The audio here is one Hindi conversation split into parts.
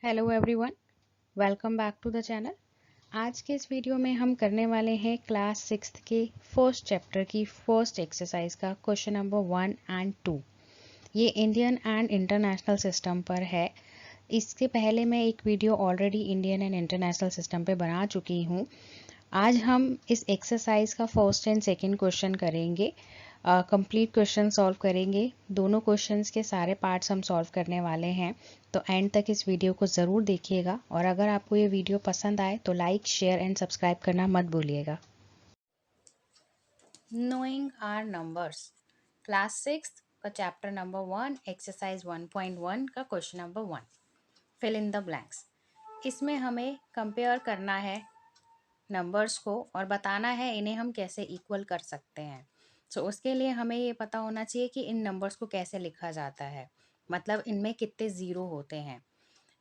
Hello everyone, welcome back to the channel. आज के इस वीडियो में हम करने वाले हैं क्लास सिक्स्थ के फर्स्ट चैप्टर की फर्स्ट एक्सरसाइज का क्वेश्चन नंबर 1 और 2। ये इंडियन एंड इंटरनेशनल सिस्टम पर है। इसके पहले मैं एक video already Indian and international system पे बना चुकी हूँ। आज हम इस एक्सरसाइज का फर्स्ट एंड सेकेंड क्वेश्चन करेंगे। कंप्लीट क्वेश्चन सॉल्व करेंगे। दोनों क्वेश्चंस के सारे पार्ट्स हम सॉल्व करने वाले हैं, तो एंड तक इस वीडियो को ज़रूर देखिएगा। और अगर आपको ये वीडियो पसंद आए तो लाइक, शेयर एंड सब्सक्राइब करना मत भूलिएगा। Knowing our numbers, class six का चैप्टर नंबर 1, एक्सरसाइज 1.1 का question number 1, fill in the blanks. इसमें हमें कंपेयर करना है नंबर्स को और बताना है इन्हें हम कैसे इक्वल कर सकते हैं। उसके लिए हमें ये पता होना चाहिए कि इन नंबर्स को कैसे लिखा जाता है, मतलब इनमें कितने ज़ीरो होते हैं।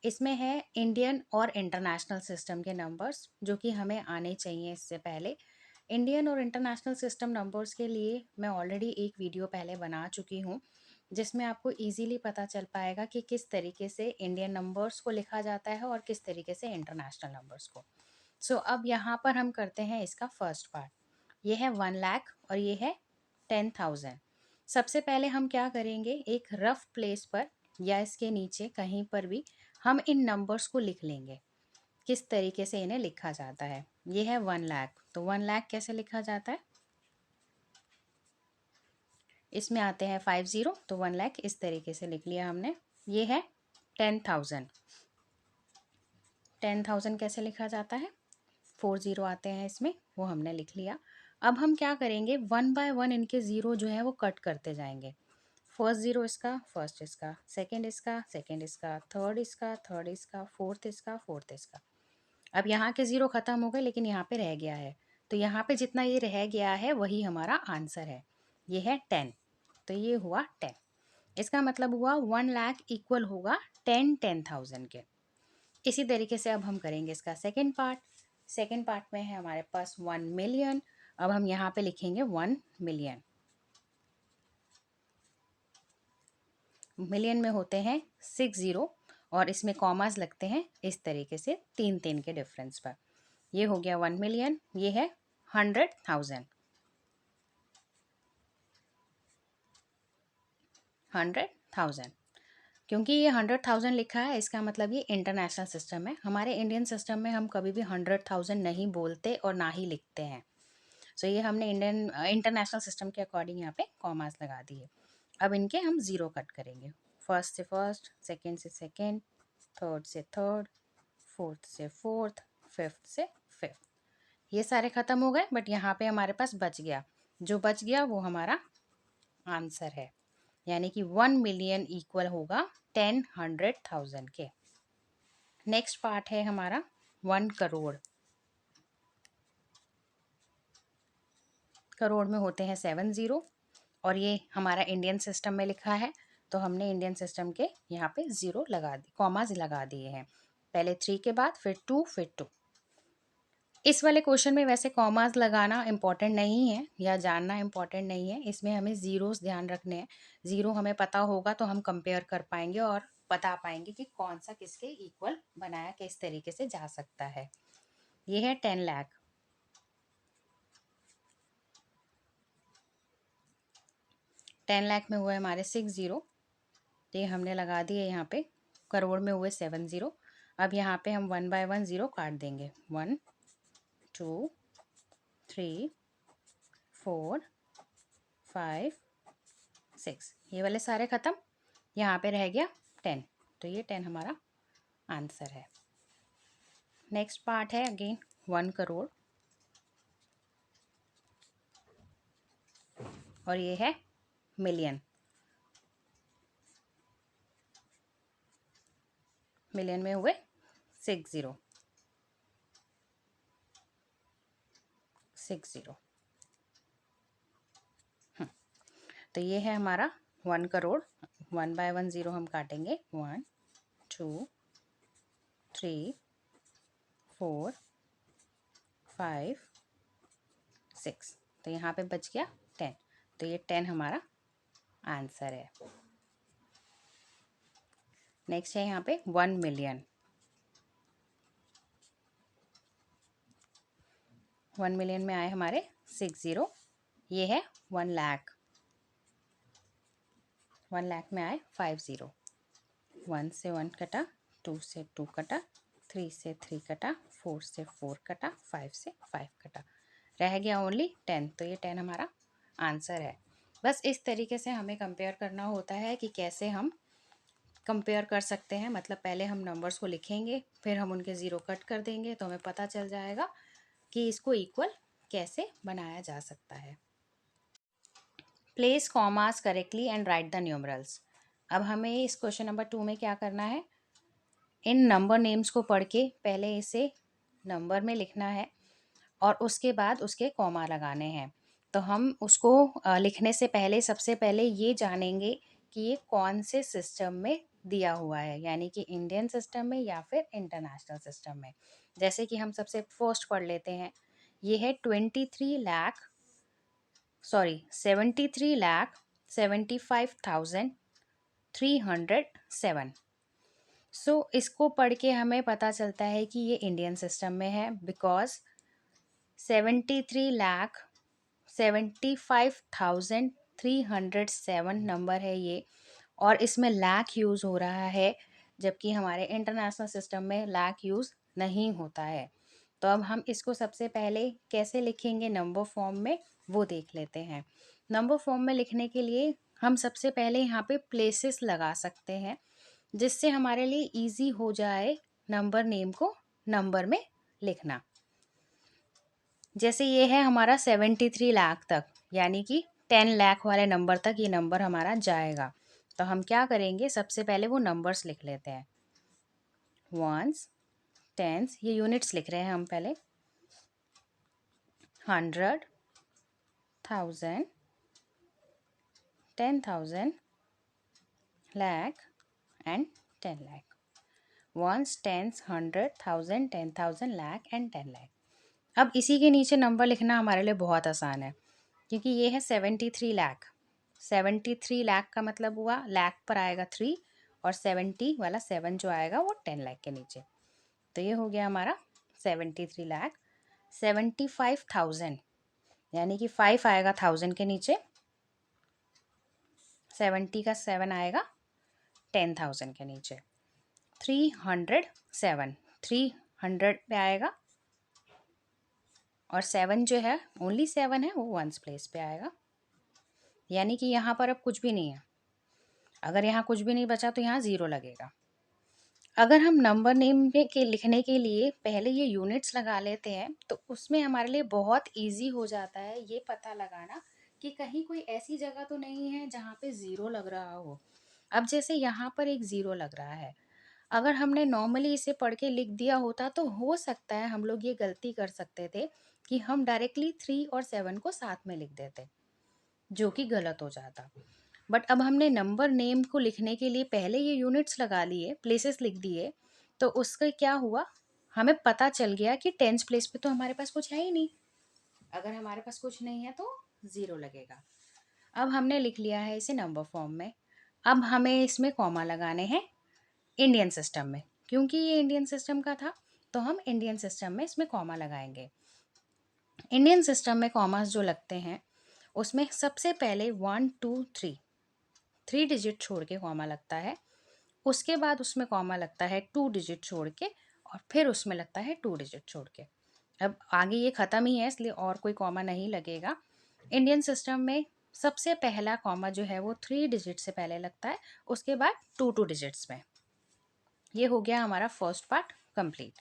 इसमें है इंडियन और इंटरनेशनल सिस्टम के नंबर्स, जो कि हमें आने चाहिए। इससे पहले इंडियन और इंटरनेशनल सिस्टम नंबर्स के लिए मैं ऑलरेडी एक वीडियो पहले बना चुकी हूँ, जिसमें आपको इजीली पता चल पाएगा कि किस तरीके से इंडियन नंबर्स को लिखा जाता है और किस तरीके से इंटरनेशनल नंबर्स को। अब यहाँ पर हम करते हैं इसका फर्स्ट पार्ट। ये है 1 लाख और ये है 10,000। सबसे पहले हम क्या करेंगे, एक रफ प्लेस पर या इसके नीचे कहीं पर भी हम इन नंबर्स को लिख लेंगे, किस तरीके से इन्हें लिखा जाता है। ये है 1 लाख, तो 1 लाख कैसे लिखा जाता है, इसमें आते हैं 5 0, तो 1 लाख इस तरीके से लिख लिया हमने। ये है 10,000, 10,000 कैसे लिखा जाता है, 4 0 आते हैं इसमें, वो हमने लिख लिया। अब हम क्या करेंगे, 1 बाय 1 इनके ज़ीरो जो है वो कट करते जाएंगे। फर्स्ट ज़ीरो इसका, फर्स्ट इसका, सेकंड इसका, सेकंड इसका, थर्ड इसका, थर्ड इसका, फोर्थ इसका, फोर्थ इसका। अब यहाँ के ज़ीरो ख़त्म हो गए, लेकिन यहाँ पे रह गया है, तो यहाँ पे जितना ये रह गया है वही हमारा आंसर है। ये है 10, तो ये हुआ 10। इसका मतलब हुआ 1 लाख इक्वल होगा 10,000 के। इसी तरीके से अब हम करेंगे इसका सेकेंड पार्ट। सेकेंड पार्ट में है हमारे पास 1 मिलियन। अब हम यहाँ पे लिखेंगे 1 मिलियन। मिलियन में होते हैं 6 0 और इसमें कॉमास लगते हैं इस तरीके से 3 3 के डिफरेंस पर। ये हो गया 1 मिलियन। ये है 100,000, 100,000। क्योंकि ये 100,000 लिखा है, इसका मतलब ये इंटरनेशनल सिस्टम है। हमारे इंडियन सिस्टम में हम कभी भी 100,000 नहीं बोलते और ना ही लिखते हैं। ये हमने इंडियन इंटरनेशनल सिस्टम के अकॉर्डिंग यहाँ पे कॉमास लगा दिए। अब इनके हम ज़ीरो कट करेंगे, फर्स्ट से फर्स्ट, सेकंड से सेकंड, थर्ड से थर्ड, फोर्थ से फोर्थ, फिफ्थ से फिफ्थ। ये सारे ख़त्म हो गए, बट यहाँ पे हमारे पास बच गया। जो बच गया वो हमारा आंसर है, यानी कि 1 मिलियन इक्वल होगा 100,000 के। नेक्स्ट पार्ट है हमारा 1 करोड़। करोड़ में होते हैं 7 0 और ये हमारा इंडियन सिस्टम में लिखा है, तो हमने इंडियन सिस्टम के यहाँ पे ज़ीरो लगा दी, कॉमाज लगा दिए हैं। पहले 3 के बाद फिर 2, फिर 2। इस वाले क्वेश्चन में वैसे कॉमाज लगाना इम्पॉर्टेंट नहीं है या जानना इम्पॉर्टेंट नहीं है, इसमें हमें ज़ीरोस ध्यान रखने हैं। ज़ीरो हमें पता होगा तो हम कंपेयर कर पाएंगे और बता पाएंगे कि कौन सा किसके इक्वल बनाया, किस तरीके से जा सकता है। ये है 10 लाख। 10 लाख में हुए हमारे 6 0, तो ये हमने लगा दिए यहाँ पे। करोड़ में हुए 7 0। अब यहाँ पे हम 1 बाय 1 ज़ीरो काट देंगे। 1 2 3 4 5 6, ये वाले सारे ख़त्म। यहाँ पे रह गया 10, तो ये 10 हमारा आंसर है। नेक्स्ट पार्ट है अगेन 1 करोड़ और ये है मिलियन। मिलियन में हुए 6 0, 6 0। तो ये है हमारा 1 करोड़। 1 बाय 1 ज़ीरो हम काटेंगे। 1 2 3 4 5 6, तो यहाँ पे बच गया 10, तो ये 10 हमारा आंसर है। नेक्स्ट है यहाँ पे 1 मिलियन। 1 मिलियन में आए हमारे 60। ये है 1 लाख। 1 लाख में आए 50। 1 से 1 कटा, 2 से 2 कटा, 3 से 3 कटा, 4 से 4 कटा, 5 से 5 कटा, रह गया ओनली 10। तो ये 10 हमारा आंसर है। बस इस तरीके से हमें कंपेयर करना होता है कि कैसे हम कंपेयर कर सकते हैं। मतलब पहले हम नंबर्स को लिखेंगे, फिर हम उनके ज़ीरो कट कर देंगे, तो हमें पता चल जाएगा कि इसको इक्वल कैसे बनाया जा सकता है। Place commas correctly and right the numerals. अब हमें इस क्वेश्चन नंबर 2 में क्या करना है, इन नंबर नेम्स को पढ़ के पहले इसे नंबर में लिखना है और उसके बाद उसके कॉमा लगाने हैं। तो हम उसको लिखने से पहले सबसे पहले ये जानेंगे कि ये कौन से सिस्टम में दिया हुआ है, यानी कि इंडियन सिस्टम में या फिर इंटरनेशनल सिस्टम में। जैसे कि हम सबसे फर्स्ट पढ़ लेते हैं, ये है 73,75,307। इसको पढ़ के हमें पता चलता है कि ये इंडियन सिस्टम में है, बिकॉज 73,75,307 नंबर है ये, और इसमें लाख यूज़ हो रहा है, जबकि हमारे इंटरनेशनल सिस्टम में लाख यूज़ नहीं होता है। तो अब हम इसको सबसे पहले कैसे लिखेंगे नंबर फॉर्म में, वो देख लेते हैं। नंबर फॉर्म में लिखने के लिए हम सबसे पहले यहाँ पे प्लेसेस लगा सकते हैं, जिससे हमारे लिए इजी हो जाए नंबर नेम को नंबर में लिखना। जैसे ये है हमारा 73 लाख तक, यानी कि 10 लाख वाले नंबर तक ये नंबर हमारा जाएगा। तो हम क्या करेंगे, सबसे पहले वो नंबर्स लिख लेते हैं। वंस, टेंस, ये यूनिट्स लिख रहे हैं हम पहले। 100, 1000, 10,000, lakh and 10 lakh. Ones, tens, 100, 1000, 10,000, lakh and 10 lakh. अब इसी के नीचे नंबर लिखना हमारे लिए बहुत आसान है, क्योंकि ये है 73 लाख। 73 लाख का मतलब हुआ लाख पर आएगा 3, और 70 वाला 7 जो आएगा वो 10 लाख के नीचे। तो ये हो गया हमारा 73 लाख। 75,000 यानी कि 5 आएगा 1000 के नीचे, 70 का 7 आएगा 10,000 के नीचे। 307, 300 पे आएगा, और 7 जो है ओनली 7 है, वो वंस प्लेस पे आएगा, यानी कि यहाँ पर अब कुछ भी नहीं है। अगर यहाँ कुछ भी नहीं बचा तो यहाँ ज़ीरो लगेगा। अगर हम नंबर नेम के लिखने के लिए पहले ये यूनिट्स लगा लेते हैं, तो उसमें हमारे लिए बहुत इजी हो जाता है ये पता लगाना कि कहीं कोई ऐसी जगह तो नहीं है जहाँ पे ज़ीरो लग रहा हो। अब जैसे यहाँ पर एक ज़ीरो लग रहा है, अगर हमने नॉर्मली इसे पढ़ के लिख दिया होता तो हो सकता है हम लोग ये गलती कर सकते थे कि हम डायरेक्टली 3 और 7 को साथ में लिख देते, जो कि गलत हो जाता। बट अब हमने नंबर नेम को लिखने के लिए पहले ये यूनिट्स लगा लिए, प्लेसेस लिख दिए, तो उसका क्या हुआ, हमें पता चल गया कि टेंस प्लेस पे तो हमारे पास कुछ है ही नहीं। अगर हमारे पास कुछ नहीं है तो ज़ीरो लगेगा। अब हमने लिख लिया है इसे नंबर फॉर्म में। अब हमें इसमें कॉमा लगाने हैं इंडियन सिस्टम में, क्योंकि ये इंडियन सिस्टम का था तो हम इंडियन सिस्टम में इसमें कॉमा लगाएंगे। इंडियन सिस्टम में कॉमास जो लगते हैं उसमें सबसे पहले 1 2 3 डिजिट छोड़ के कॉमा लगता है, उसके बाद उसमें कॉमा लगता है 2 डिजिट छोड़ के, और फिर उसमें लगता है 2 डिजिट छोड़ के। अब आगे ये ख़त्म ही है, इसलिए और कोई कॉमा नहीं लगेगा। इंडियन सिस्टम में सबसे पहला कॉमा जो है वो 3 डिजिट से पहले लगता है, उसके बाद 2 डिजिट्स में। ये हो गया हमारा फर्स्ट पार्ट कंप्लीट।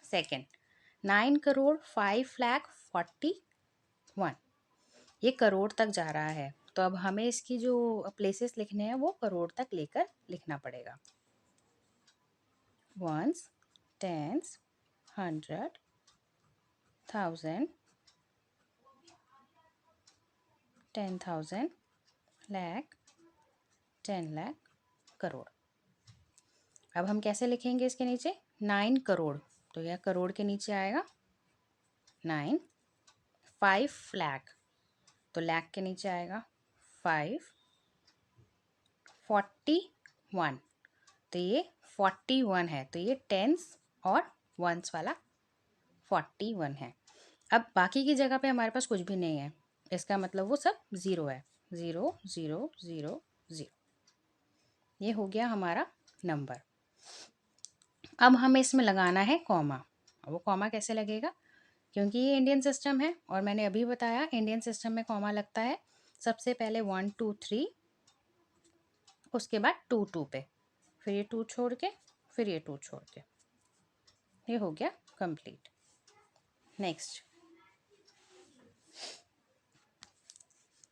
सेकंड, 9,05,41,000, ये करोड़ तक जा रहा है, तो अब हमें इसकी जो प्लेसेस लिखने हैं वो करोड़ तक लेकर लिखना पड़ेगा। Ones, tens, 100, 1000, 10,000, lakh, 10 lakh, crore. अब हम कैसे लिखेंगे इसके नीचे, 9 करोड़, तो यह करोड़ के नीचे आएगा 9, 5 लाख, तो लाख के नीचे आएगा 5, 41, तो ये 41 है, तो ये टेंस और वंस वाला 41 है। अब बाकी की जगह पे हमारे पास कुछ भी नहीं है, इसका मतलब वो सब ज़ीरो है। 0 0 0 0, ये हो गया हमारा नंबर। अब हमें इसमें लगाना है कॉमा। अब वो कॉमा कैसे लगेगा, क्योंकि ये इंडियन सिस्टम है और मैंने अभी बताया इंडियन सिस्टम में कॉमा लगता है सबसे पहले 1 2 3, उसके बाद 2 2 पे, फिर ये 2 छोड़ के, फिर ये 2 छोड़ के, ये हो गया कंप्लीट। नेक्स्ट,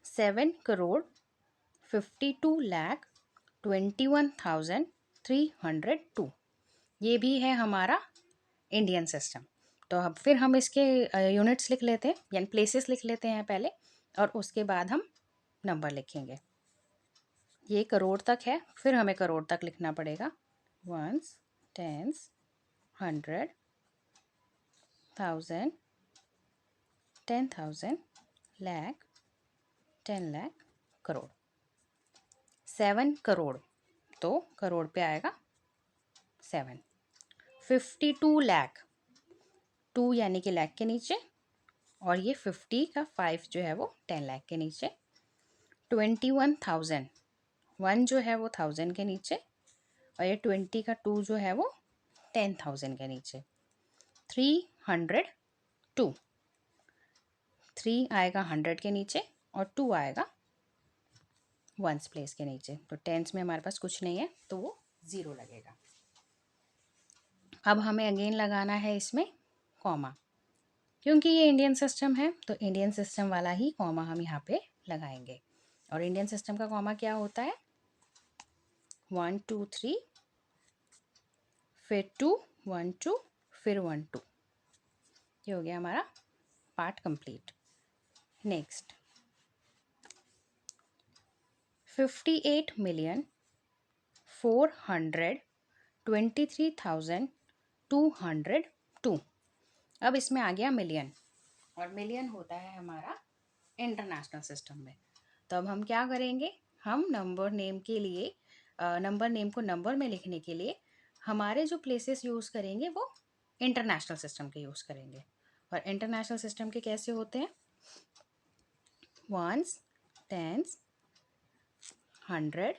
7,52,21,302, ये भी है हमारा इंडियन सिस्टम। तो अब फिर हम इसके यूनिट्स लिख लेते हैं, यानी प्लेसेस लिख लेते हैं पहले, और उसके बाद हम नंबर लिखेंगे। ये करोड़ तक है, फिर हमें करोड़ तक लिखना पड़ेगा। Ones, tens, 100, 1000, 10,000, lakh, 10 lakh, crore. 7 करोड़, तो करोड़ पे आएगा 7। 52 लाख, 2 यानी कि लाख के नीचे, और ये 50 का 5 जो है वो 10 लाख के नीचे। 21,000, 1 जो है वो 1000 के नीचे, और ये 20 का 2 जो है वो 10,000 के नीचे। 302, 3 आएगा 100 के नीचे और 2 आएगा वंस प्लेस के नीचे। तो टेंस में हमारे पास कुछ नहीं है, तो वो 0 लगेगा। अब हमें अगेन लगाना है इसमें कॉमा, क्योंकि ये इंडियन सिस्टम है तो इंडियन सिस्टम वाला ही कॉमा हम यहाँ पे लगाएंगे। और इंडियन सिस्टम का कॉमा क्या होता है, 1 2 3, फिर 2 1 2, फिर 1 2, ये हो गया हमारा पार्ट कंप्लीट। नेक्स्ट, 58,423,202। अब इसमें आ गया मिलियन, और मिलियन होता है हमारा इंटरनेशनल सिस्टम में। तो अब हम क्या करेंगे, हम नंबर नेम के लिए, नंबर नेम को नंबर में लिखने के लिए हमारे जो प्लेसेस यूज़ करेंगे वो इंटरनेशनल सिस्टम के यूज़ करेंगे। और इंटरनेशनल सिस्टम के कैसे होते हैं, वंस, टेंस, 100,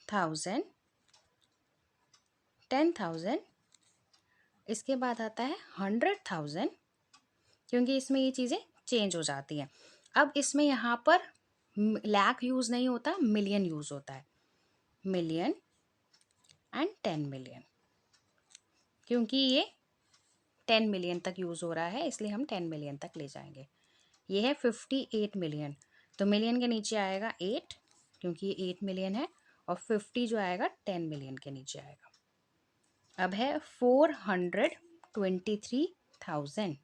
1000, 10,000, इसके बाद आता है 100,000, क्योंकि इसमें ये चीज़ें चेंज हो जाती हैं। अब इसमें यहाँ पर लाख यूज़ नहीं होता, मिलियन यूज़ होता है। मिलियन एंड 10 मिलियन, क्योंकि ये 10 मिलियन तक यूज़ हो रहा है इसलिए हम 10 मिलियन तक ले जाएंगे। ये है 58 मिलियन, तो मिलियन के नीचे आएगा 8, क्योंकि ये 8 मिलियन है, और 50 जो आएगा 10 मिलियन के नीचे आएगा। अब है 423,000,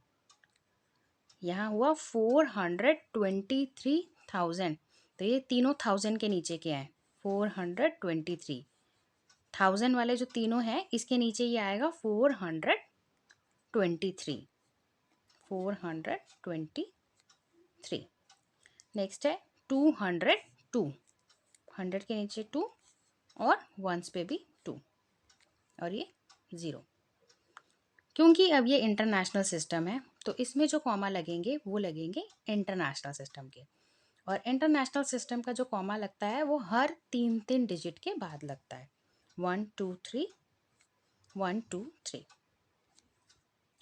यहाँ हुआ 423,000, तो ये तीनों 1000 के नीचे के हैं। 423 1000 वाले जो तीनों हैं इसके नीचे ये आएगा 423, 423। नेक्स्ट है 202, 100 के नीचे 2, और वंस पे भी 2, और ये 0। क्योंकि अब ये इंटरनेशनल सिस्टम है तो इसमें जो कॉमा लगेंगे वो लगेंगे इंटरनेशनल सिस्टम के। और इंटरनेशनल सिस्टम का जो कॉमा लगता है वो हर 3 डिजिट के बाद लगता है। 1 2 3, 1 2 3।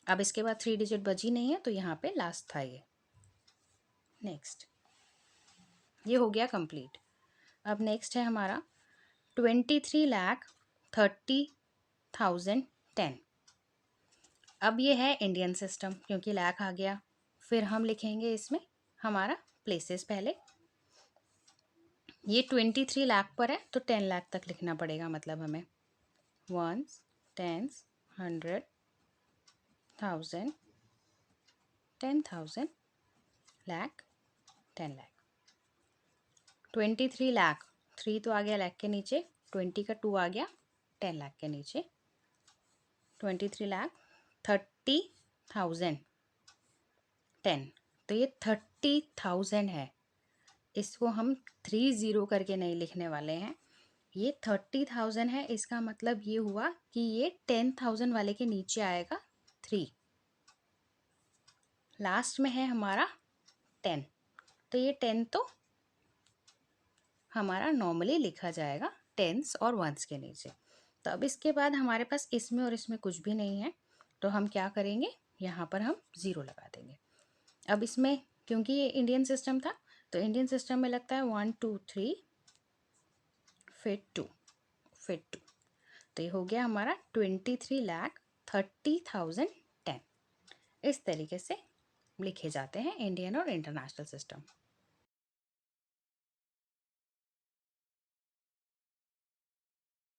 अब इसके बाद 3 डिजिट बची नहीं है तो यहाँ पे लास्ट था ये। नेक्स्ट, ये हो गया कंप्लीट। अब नेक्स्ट है हमारा 23,30,010। अब ये है इंडियन सिस्टम, क्योंकि लाख आ गया। फिर हम लिखेंगे इसमें हमारा प्लेसेस पहले। ये 23 लाख पर है तो 10 लाख तक लिखना पड़ेगा, मतलब हमें वंस, टेंस, 100, 1000, 10,000, लाख, 10 लाख। 23 लाख, 3 तो आ गया लाख के नीचे, 20 का 2 आ गया 10 लाख के नीचे। 23 लाख 30,000, 10, तो ये 30,000 है। इसको हम 30 करके नहीं लिखने वाले हैं, ये 30,000 है। इसका मतलब ये हुआ कि ये 10,000 वाले के नीचे आएगा 3, लास्ट में है हमारा 10, तो ये 10 तो हमारा नॉर्मली लिखा जाएगा टेंस और वंस के नीचे। तो अब इसके बाद हमारे पास इसमें और इसमें कुछ भी नहीं है, तो हम क्या करेंगे, यहाँ पर हम ज़ीरो लगा देंगे। अब इसमें क्योंकि ये इंडियन सिस्टम था, तो इंडियन सिस्टम में लगता है 1 2 3 फिर 2 फिर 2, तो ये हो गया हमारा 23,30,10। इस तरीके से लिखे जाते हैं इंडियन और इंटरनेशनल सिस्टम।